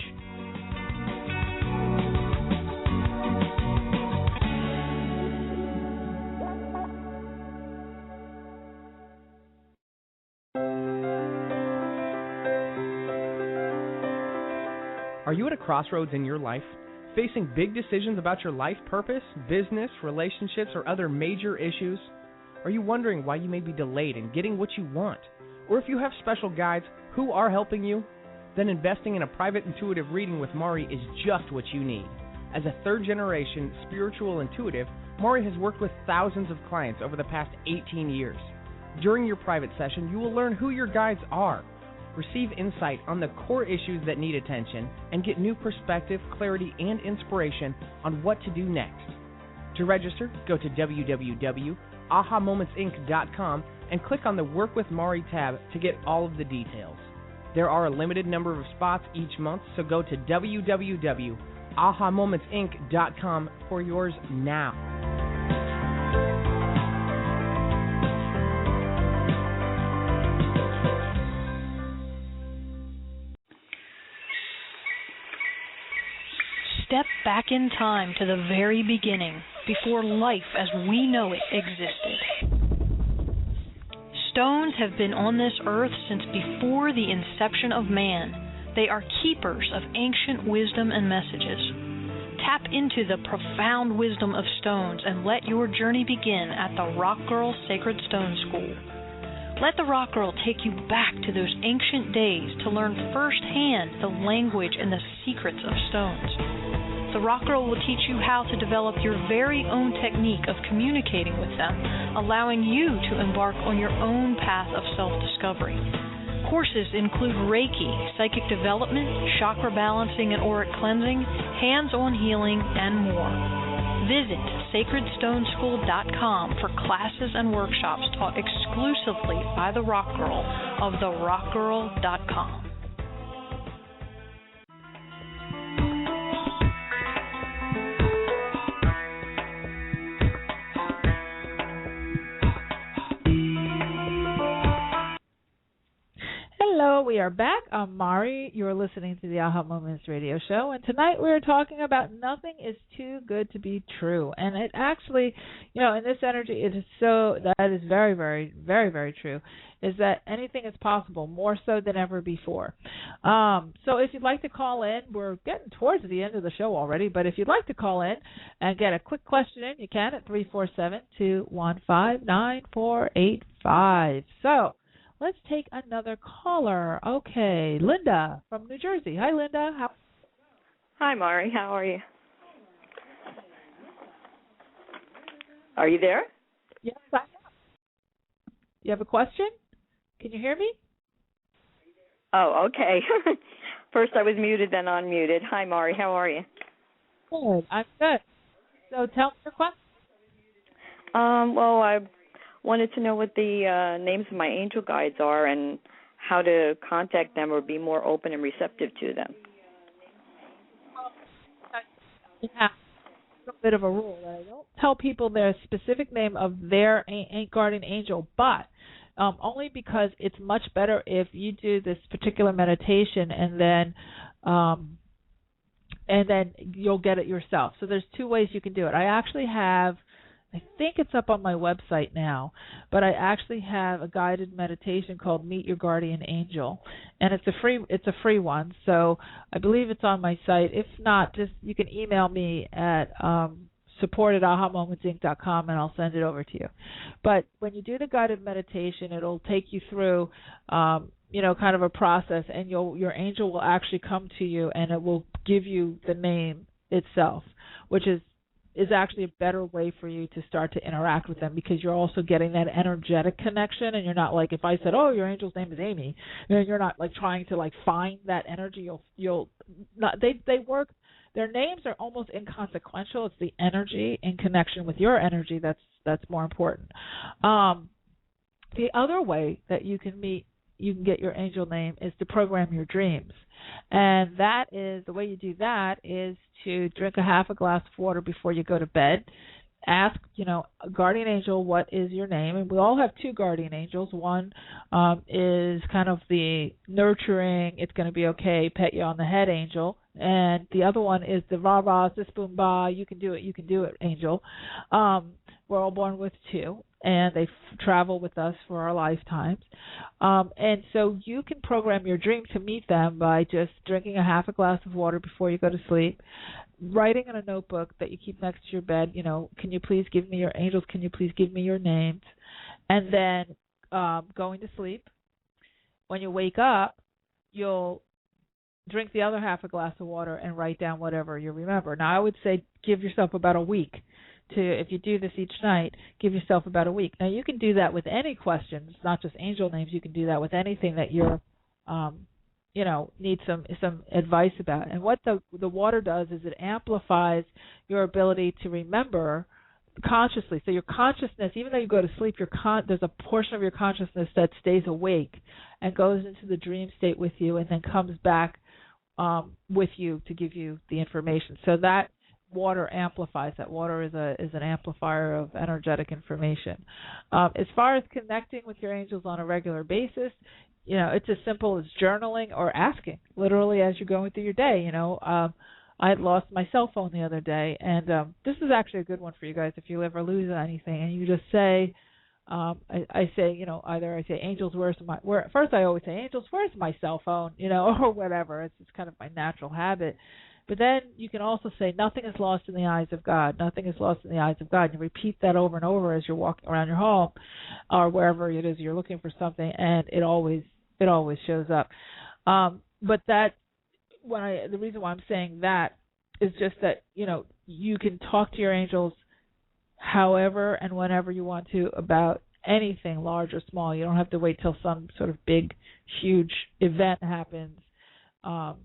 Are you at a crossroads in your life, facing big decisions about your life purpose, business, relationships, or other major issues? Are you wondering why you may be delayed in getting what you want? Or if you have special guides who are helping you? Then investing in a private intuitive reading with Mari is just what you need. As a third-generation spiritual intuitive, Mari has worked with thousands of clients over the past 18 years. During your private session, you will learn who your guides are, receive insight on the core issues that need attention, and get new perspective, clarity, and inspiration on what to do next. To register, go to www.ahamomentsinc.com and click on the Work with Mari tab to get all of the details. There are a limited number of spots each month, so go to www.ahamomentsinc.com for yours now. Step back in time to the very beginning, before life as we know it existed. Stones have been on this earth since before the inception of man. They are keepers of ancient wisdom and messages. Tap into the profound wisdom of stones and let your journey begin at the Rock Girl Sacred Stone School. Let the Rock Girl take you back to those ancient days to learn firsthand the language and the secrets of stones. The Rock Girl will teach you how to develop your very own technique of communicating with them, allowing you to embark on your own path of self-discovery. Courses include Reiki, psychic development, chakra balancing and auric cleansing, hands-on healing, and more. Visit sacredstoneschool.com for classes and workshops taught exclusively by the Rock Girl of therockgirl.com. Hello, we are back. I'm Mari. You're listening to the Aha Moments radio show, and tonight we're talking about nothing is too good to be true. And it actually, in this energy, it is that is very, very, very, very true, is that anything is possible, more so than ever before. So if you'd like to call in, we're getting towards the end of the show already, but if you'd like to call in and get a quick question in, you can at 347-215-9485. So let's take another caller. Okay, Linda from New Jersey. Hi, Linda. Hi, Mari. How are you? Are you there? Yes, I am. You have a question? Can you hear me? Oh, okay. First I was muted, then unmuted. Hi, Mari. How are you? Good. I'm good. So tell me your question. Well, I wanted to know what the names of my angel guides are and how to contact them or be more open and receptive to them. I have a bit of a rule that I don't tell people their specific name of their guardian angel, but only because it's much better if you do this particular meditation and then you'll get it yourself. So there's two ways you can do it. I actually have, I think it's up on my website now, but I actually have a guided meditation called Meet Your Guardian Angel, and it's a free one. So I believe it's on my site. If not, just you can email me at support@ahamomentsinc.com and I'll send it over to you. But when you do the guided meditation, it'll take you through kind of a process, and your angel will actually come to you and it will give you the name itself, which is actually a better way for you to start to interact with them, because you're also getting that energetic connection, and you're not like, if I said, oh, your angel's name is Amy, then you're not like trying to like find that energy. You'll not, they work, their names are almost inconsequential. It's the energy in connection with your energy that's more important. The other way that you can get your angel name is to program your dreams. And that is, the way you do that is to drink a half a glass of water before you go to bed. Ask, guardian angel, what is your name? And we all have two guardian angels. One is kind of the nurturing, it's going to be okay, pet you on the head angel. And the other one is the rah-rah, sis boom ba, you can do it angel. We're all born with two, and they travel with us for our lifetimes. And so you can program your dream to meet them by just drinking a half a glass of water before you go to sleep, writing in a notebook that you keep next to your bed, can you please give me your angels, can you please give me your names, and then going to sleep. When you wake up, you'll drink the other half a glass of water and write down whatever you remember. Now, I would say give yourself about a week. If you do this each night, give yourself about a week. Now, you can do that with any questions, not just angel names. You can do that with anything that you're, need some advice about. And what the water does is it amplifies your ability to remember consciously. So your consciousness, even though you go to sleep, there's a portion of your consciousness that stays awake and goes into the dream state with you, and then comes back with you to give you the information. So that water amplifies. That water is an amplifier of energetic information. As far as connecting with your angels on a regular basis, it's as simple as journaling or asking, literally as you're going through your day. I had lost my cell phone the other day, and this is actually a good one for you guys if you ever lose anything, and you just say, I say, either I say, angels, first I always say, angels, where's my cell phone, or whatever. It's kind of my natural habit. But then you can also say, nothing is lost in the eyes of God. Nothing is lost in the eyes of God. You repeat that over and over as you're walking around your home or wherever it is you're looking for something, and it always shows up. But the reason why I'm saying that is just that, you can talk to your angels however and whenever you want to about anything, large or small. You don't have to wait till some sort of big, huge event happens, to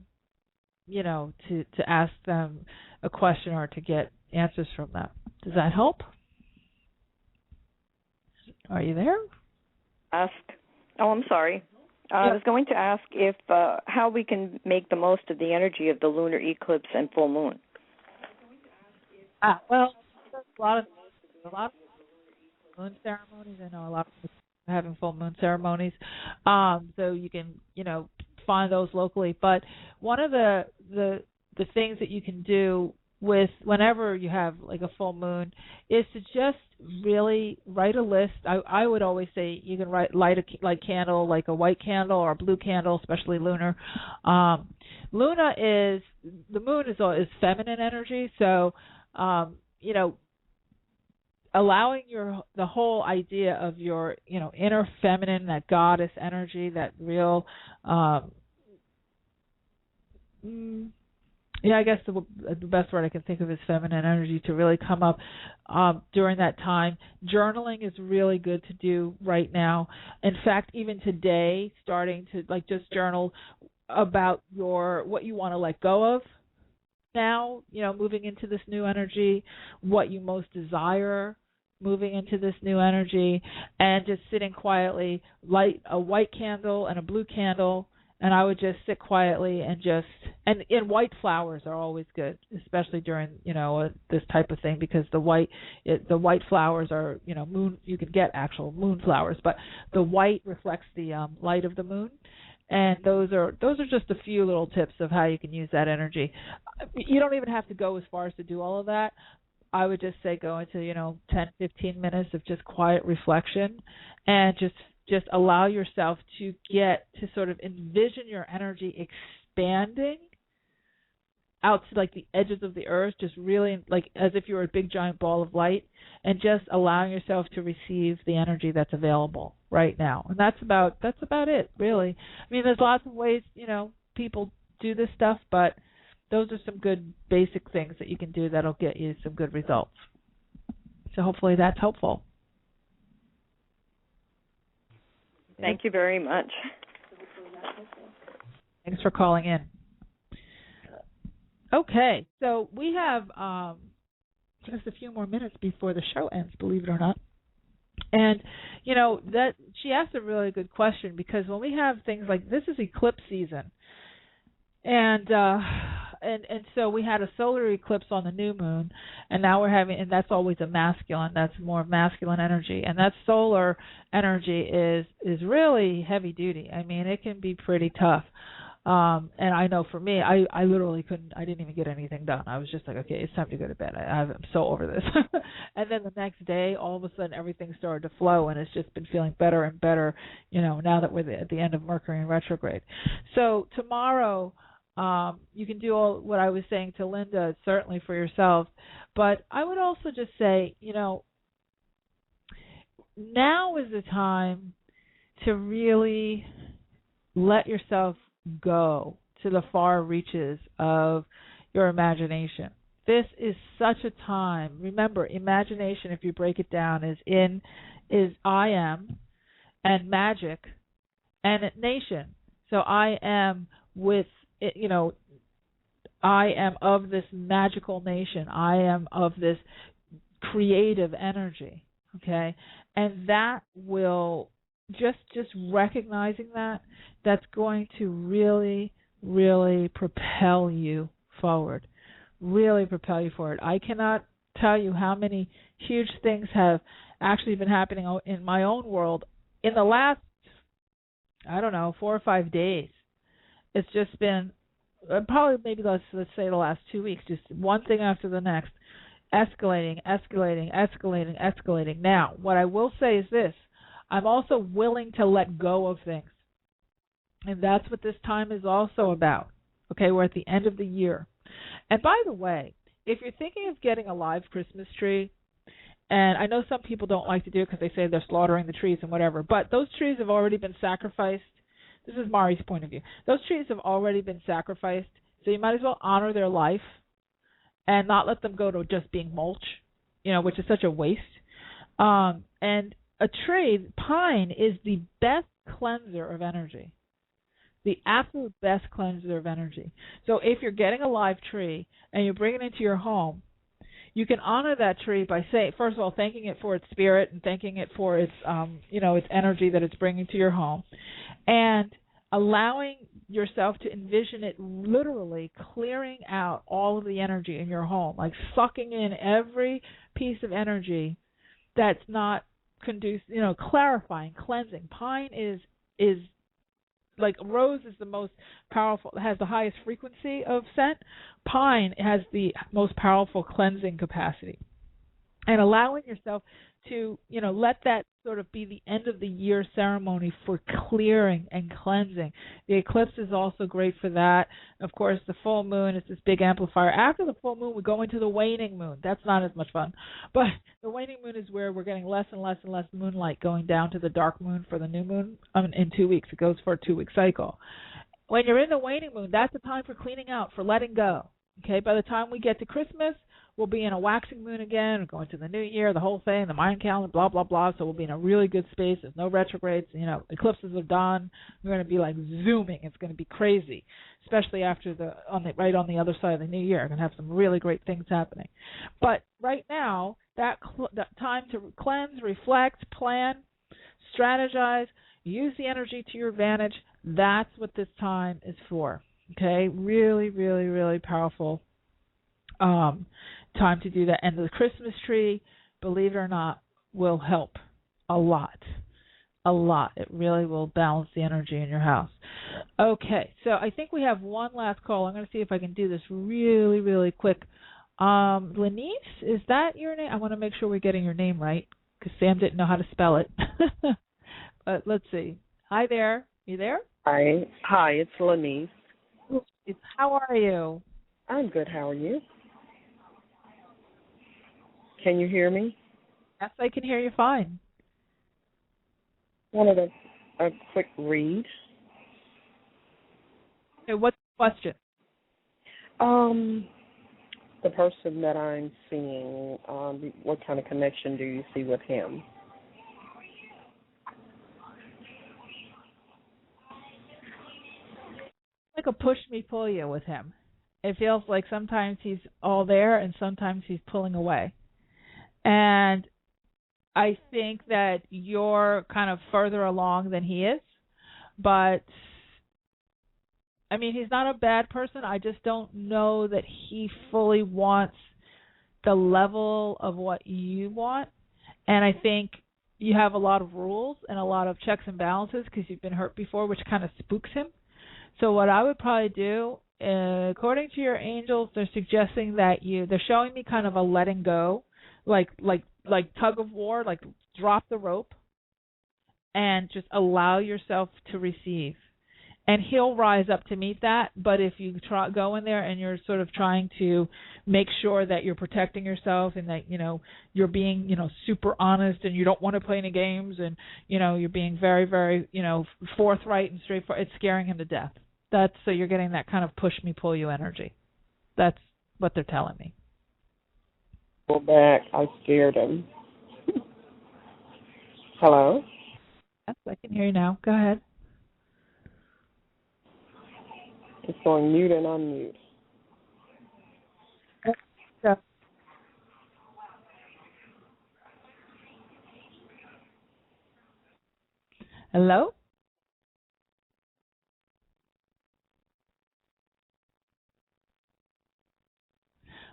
ask them a question or to get answers from them. Does that help? Are you there? I'm sorry. I was going to ask if how we can make the most of the energy of the lunar eclipse and full moon. Well, there's a lot of moon ceremonies. I know a lot of people are having full moon ceremonies, so you can find those locally. But one of the things that you can do with whenever you have like a full moon is to just really write a list. I would always say you can light a candle, like a white candle or a blue candle, especially lunar. The moon is feminine energy, so allowing the whole idea of your inner feminine, that goddess energy, that real I guess the best word I can think of is feminine energy, to really come up during that time. Journaling is really good to do right now. In fact, even today, starting to just journal about what you want to let go of now, moving into this new energy, what you most desire moving into this new energy, and just sitting quietly, light a white candle and a blue candle. And I would just sit quietly and white flowers are always good, especially during, this type of thing, because the white flowers are, moon, you can get actual moon flowers, but the white reflects the light of the moon. And those are just a few little tips of how you can use that energy. You don't even have to go as far as to do all of that. I would just say go into, 10, 15 minutes of just quiet reflection, and just allow yourself to get to sort of envision your energy expanding out to like the edges of the earth, just really like as if you were a big giant ball of light, and just allowing yourself to receive the energy that's available right now. And that's about it, really. I mean, there's lots of ways, people do this stuff, but those are some good basic things that you can do that'll get you some good results. So hopefully that's helpful. Thank you very much. Thanks for calling in. Okay, so we have just a few more minutes before the show ends, believe it or not. And, that she asked a really good question, because when we have things like this is eclipse season, and so we had a solar eclipse on the new moon, and now we're having, and that's always that's more masculine energy, and that solar energy is really heavy duty. I mean, it can be pretty tough. And I know for me, I literally I didn't even get anything done. I was just like, okay, it's time to go to bed. I'm so over this. And then the next day, all of a sudden, everything started to flow, and it's just been feeling better and better, now that we're at the end of Mercury in retrograde. So tomorrow, you can do all what I was saying to Linda, certainly for yourself. But I would also just say, now is the time to really let yourself go to the far reaches of your imagination. This is such a time. Remember, imagination, if you break it down, is I am, and magic, and nation. So I am with it, I am of this magical nation. I am of this creative energy. Okay, and that will just recognizing that's going to really, really propel you forward. Really propel you forward. I cannot tell you how many huge things have actually been happening in my own world in the last, 4 or 5 days. It's just been probably maybe let's say the last 2 weeks, just one thing after the next, escalating. Now, what I will say is this: I'm also willing to let go of things. And that's what this time is also about. Okay, we're at the end of the year. And by the way, if you're thinking of getting a live Christmas tree, and I know some people don't like to do it because they say they're slaughtering the trees and whatever, but those trees have already been sacrificed. This is Mari's point of view. Those trees have already been sacrificed, so you might as well honor their life and not let them go to just being mulch, which is such a waste. And a tree, pine, is the best cleanser of energy, the absolute best cleanser of energy. So if you're getting a live tree and you bring it into your home, you can honor that tree by saying, first of all, thanking it for its spirit and thanking it for its, its energy that it's bringing to your home, and allowing yourself to envision it literally clearing out all of the energy in your home, like sucking in every piece of energy that's not conducive, clarifying, cleansing. Pine is like rose is the most powerful, has the highest frequency of scent. Pine has the most powerful cleansing capacity. And allowing yourself to, let that sort of be the end of the year ceremony for clearing and cleansing. The eclipse is also great for that. Of course, the full moon is this big amplifier. After the full moon, we go into the waning moon. That's not as much fun. But the waning moon is where we're getting less and less and less moonlight going down to the dark moon for the new moon in 2 weeks. It goes for a 2-week cycle. When you're in the waning moon, that's the time for cleaning out, for letting go. Okay, by the time we get to Christmas, we'll be in a waxing moon again. We're going to the new year, the whole thing, the Mayan calendar, blah, blah, blah. So we'll be in a really good space. There's no retrogrades. Eclipses are done. We're going to be like zooming. It's going to be crazy, especially after right on the other side of the new year. We're going to have some really great things happening. But right now, that time to cleanse, reflect, plan, strategize, use the energy to your advantage. That's what this time is for. Okay, really, really, really powerful time to do that. And the Christmas tree, believe it or not, will help a lot. A lot. It really will balance the energy in your house. Okay, so I think we have one last call. I'm going to see if I can do this really, really quick. Lenice, is that your name? I want to make sure we're getting your name right because Sam didn't know how to spell it. But let's see. Hi there. You there? Hi, it's Lenice. How are you? I'm good. How are you? Can you hear me? Yes, I can hear you fine. Wanted a quick read. Okay, what's the question? The person that I'm seeing, what kind of connection do you see with him? Like a push me pull you with him. It feels like sometimes he's all there and sometimes he's pulling away. And I think that you're kind of further along than he is. But, I mean, he's not a bad person. I just don't know that he fully wants the level of what you want. And I think you have a lot of rules and a lot of checks and balances because you've been hurt before, which kind of spooks him. So what I would probably do, according to your angels, they're suggesting that they're showing me kind of a letting go, like tug of war, like drop the rope and just allow yourself to receive. And he'll rise up to meet that. But if you go in there and you're sort of trying to make sure that you're protecting yourself and that, you're being, super honest and you don't want to play any games and, you're being very, very, forthright and straightforward, it's scaring him to death. So you're getting that kind of push me, pull you energy. That's what they're telling me. Go back. I scared him. Hello? Yes, I can hear you now. Go ahead. It's going mute and unmute. Hello?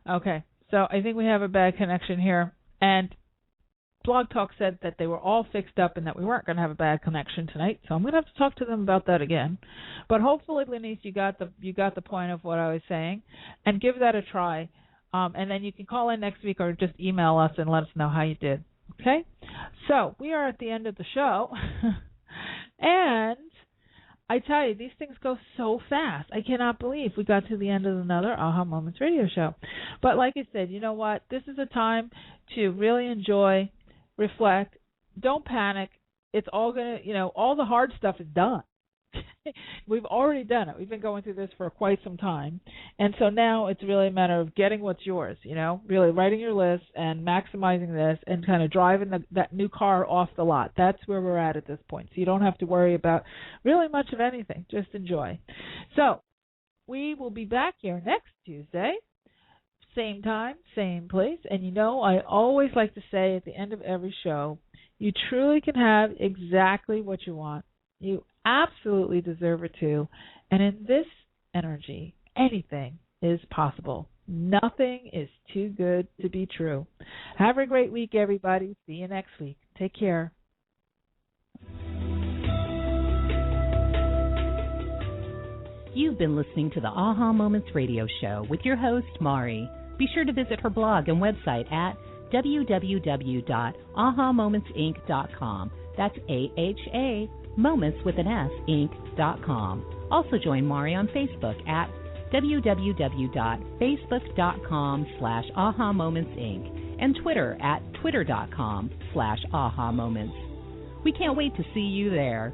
Okay, so I think we have a bad connection here. And Blog Talk said that they were all fixed up and that we weren't going to have a bad connection tonight. So I'm going to have to talk to them about that again. But hopefully, Lenice, you got the point of what I was saying, and give that a try. And then you can call in next week or just email us and let us know how you did. Okay? So we are at the end of the show. And I tell you, these things go so fast. I cannot believe we got to the end of another Aha Moments radio show. But like I said, you know what? This is a time to really enjoy, reflect. Don't panic. It's all going to, all the hard stuff is done. We've already done it. We've been going through this for quite some time. And so now it's really a matter of getting what's yours, really writing your list and maximizing this and kind of driving that new car off the lot. That's where we're at this point. So you don't have to worry about really much of anything. Just enjoy. So we will be back here next Tuesday, same time, same place. And I always like to say at the end of every show, you truly can have exactly what you want. You absolutely deserve it too. And in this energy, anything is possible. Nothing is too good to be true. Have a great week, everybody. See you next week. Take care. You've been listening to the Aha Moments radio show with your host, Mari. Be sure to visit her blog and website at www.ahamomentsinc.com. That's AHA Moments with an S, Inc.com. Also join Mari on Facebook at www.facebook.com/ahamomentsinc and Twitter at twitter.com/ahamoments. We can't wait to see you there.